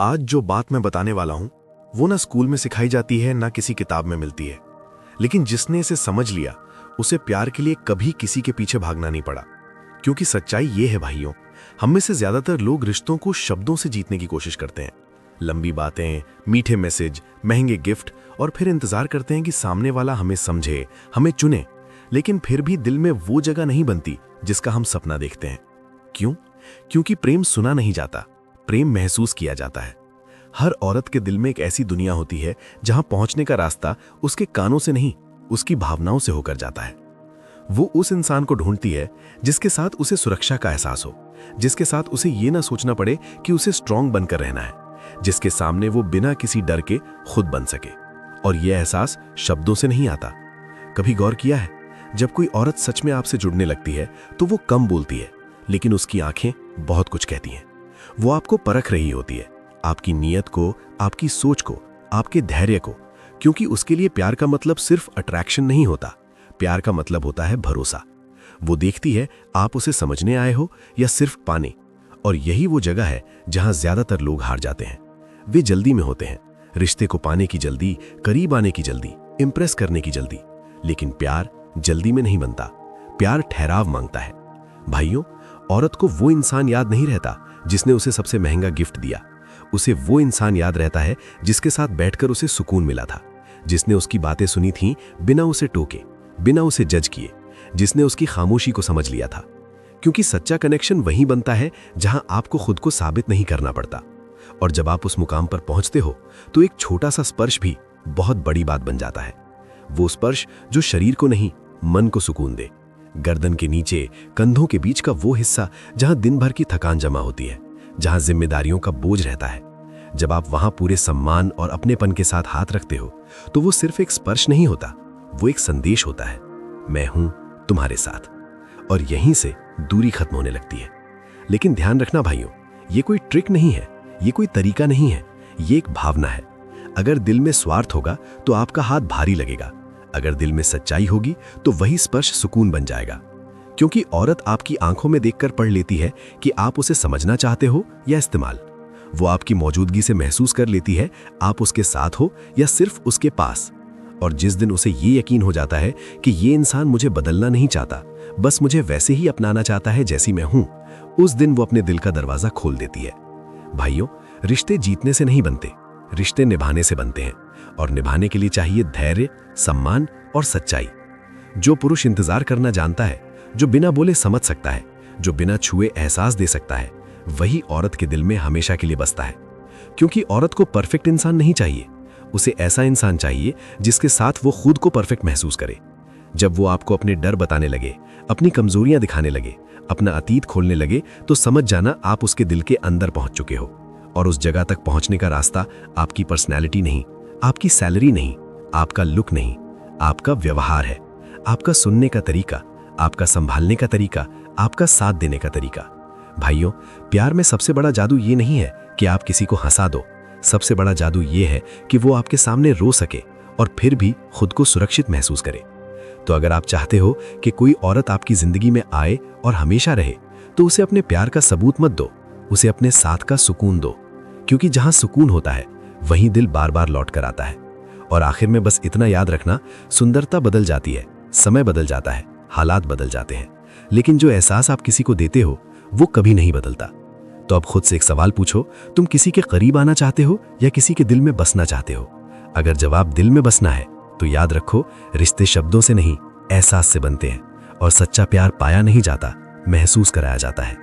आज जो बात मैं बताने वाला हूं वो ना स्कूल में सिखाई जाती है ना किसी किताब में मिलती है, लेकिन जिसने इसे समझ लिया उसे प्यार के लिए कभी किसी के पीछे भागना नहीं पड़ा। क्योंकि सच्चाई ये है भाइयों, हम में से ज्यादातर लोग रिश्तों को शब्दों से जीतने की कोशिश करते हैं। लंबी बातें, मीठे मैसेज, महंगे गिफ्ट और फिर इंतजार करते हैं कि सामने वाला हमें समझे, हमें चुने। लेकिन फिर भी दिल में वो जगह नहीं बनती जिसका हम सपना देखते हैं। क्यों? क्योंकि प्रेम सुना नहीं जाता, प्रेम महसूस किया जाता है। हर औरत के दिल में एक ऐसी दुनिया होती है जहां पहुंचने का रास्ता उसके कानों से नहीं, उसकी भावनाओं से होकर जाता है। वो उस इंसान को ढूंढती है जिसके साथ उसे सुरक्षा का एहसास हो, जिसके साथ उसे ये ना सोचना पड़े कि उसे स्ट्रांग बनकर रहना है, जिसके सामने वो बिना किसी डर के खुद बन सके। और यह एहसास शब्दों से नहीं आता। कभी गौर किया है, जब कोई औरत सच में आपसे जुड़ने लगती है तो वो कम बोलती है, लेकिन उसकी आंखें बहुत कुछ कहती हैं। वो आपको परख रही होती है, आपकी नीयत को, आपकी सोच को, आपके धैर्य को। क्योंकि उसके लिए प्यार का मतलब सिर्फ अट्रैक्शन नहीं होता, प्यार का मतलब होता है भरोसा। वो देखती है आप उसे समझने आए हो या सिर्फ पाने। और यही वो जगह है जहां ज्यादातर लोग हार जाते हैं। वे जल्दी में होते हैं, रिश्ते को पाने की जल्दी, करीब आने की जल्दी, इंप्रेस करने की जल्दी। लेकिन प्यार जल्दी में नहीं बनता, प्यार ठहराव मांगता है। भाइयों, औरत को वो इंसान याद नहीं रहता जिसने उसे सबसे महंगा गिफ्ट दिया। उसे वो इंसान याद रहता है जिसके साथ बैठकर उसे सुकून मिला था, जिसने उसकी बातें सुनी थीं बिना उसे टोके, बिना उसे जज किए, जिसने उसकी खामोशी को समझ लिया था। क्योंकि सच्चा कनेक्शन वहीं बनता है जहां आपको खुद को साबित नहीं करना पड़ता। और जब आप उस मुकाम पर पहुंचते हो तो एक छोटा सा स्पर्श भी बहुत बड़ी बात बन जाता है। वो स्पर्श जो शरीर को नहीं, मन को सुकून दे। गर्दन के नीचे, कंधों के बीच का वो हिस्सा जहां दिन भर की थकान जमा होती है, जहां जिम्मेदारियों का बोझ रहता है। जब आप वहां पूरे सम्मान और अपनेपन के साथ हाथ रखते हो तो वो सिर्फ एक स्पर्श नहीं होता, वो एक संदेश होता है, मैं हूं तुम्हारे साथ। और यहीं से दूरी खत्म होने लगती है। लेकिन ध्यान रखना भाइयों, ये कोई ट्रिक नहीं है, ये कोई तरीका नहीं है, ये एक भावना है। अगर दिल में स्वार्थ होगा तो आपका हाथ भारी लगेगा, अगर दिल में सच्चाई होगी तो वही स्पर्श सुकून बन जाएगा। क्योंकि औरत आपकी आंखों में देखकर पढ़ लेती है कि आप उसे समझना चाहते हो या इस्तेमाल। वो आपकी मौजूदगी से महसूस कर लेती है आप उसके साथ हो या सिर्फ उसके पास। और जिस दिन उसे ये यकीन हो जाता है कि ये इंसान मुझे बदलना नहीं चाहता, बस मुझे वैसे ही अपनाना चाहता है जैसी मैं हूं, उस दिन वो अपने दिल का दरवाजा खोल देती है। भाइयों, रिश्ते जीतने से नहीं बनते, रिश्ते निभाने से बनते हैं। और निभाने के लिए चाहिए धैर्य, सम्मान और सच्चाई। जो पुरुष इंतजार करना जानता है, जो बिना बोले समझ सकता है, जो बिना छुए एहसास दे सकता है, वही औरत के दिल में हमेशा के लिए बसता है। क्योंकि औरत को परफेक्ट इंसान नहीं चाहिए, उसे ऐसा इंसान चाहिए जिसके साथ वो खुद को परफेक्ट महसूस करे। जब वो आपको अपने डर बताने लगे, अपनी कमजोरियां दिखाने लगे, अपना अतीत खोलने लगे, तो समझ जाना आप उसके दिल के अंदर पहुंच चुके हो। और उस जगह तक पहुंचने का रास्ता आपकी पर्सनैलिटी नहीं, आपकी सैलरी नहीं, आपका लुक नहीं, आपका व्यवहार है, आपका सुनने का तरीका, आपका संभालने का तरीका, आपका साथ देने का तरीका। भाइयों, प्यार में सबसे बड़ा जादू ये नहीं है कि आप किसी को हंसा दो, सबसे बड़ा जादू ये है कि वो आपके सामने रो सके और फिर भी खुद को सुरक्षित महसूस करे। तो अगर आप चाहते हो कि कोई औरत आपकी जिंदगी में आए और हमेशा रहे, तो उसे अपने प्यार का सबूत मत दो, उसे अपने साथ का सुकून दो। क्योंकि जहां सुकून होता है वहीं दिल बार बार लौट कर आता है। और आखिर में बस इतना याद रखना, सुंदरता बदल जाती है, समय बदल जाता है, हालात बदल जाते हैं, लेकिन जो एहसास आप किसी को देते हो वो कभी नहीं बदलता। तो अब खुद से एक सवाल पूछो, तुम किसी के करीब आना चाहते हो या किसी के दिल में बसना चाहते हो? अगर जवाब दिल में बसना है तो याद रखो, रिश्ते शब्दों से नहीं, एहसास से बनते हैं। और सच्चा प्यार पाया नहीं जाता, महसूस कराया जाता है।